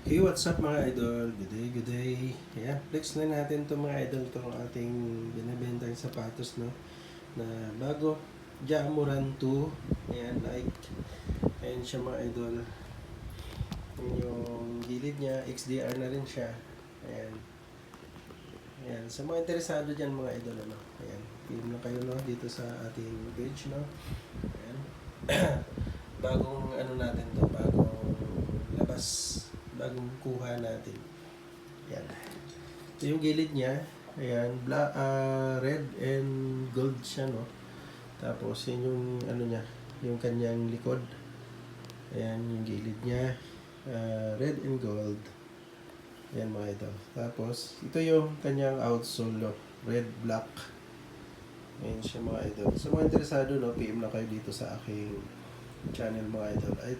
Hey, what's up mga idol? Good day, good day. Ayan, flex na natin to mga idol, itong ating binibenta yung sapatos, no? Na bago, Jamuran 2. Ayan, like. Ayan siya mga idol. Yung gilid niya, XDR na rin siya. Ayan. Ayan, sa mga interesado dyan mga idol, ano? Ayan, film na kayo, no? Dito sa ating page, no? Ayan. Bagong ano natin to, bagong labas, bagong kuha natin. Ayan. Ito yung gilid niya. Ayan, black, red and gold siya, no? Tapos, yun yung ano niya, yung kanyang likod. Ayan, yung gilid niya. Red and gold. Ayan mga ito. Tapos, ito yung kanyang outsole, no? Red, black. Ayan siya mga idol. Sa mga interesado, no, PM na kayo dito sa aking channel mga idol. Ay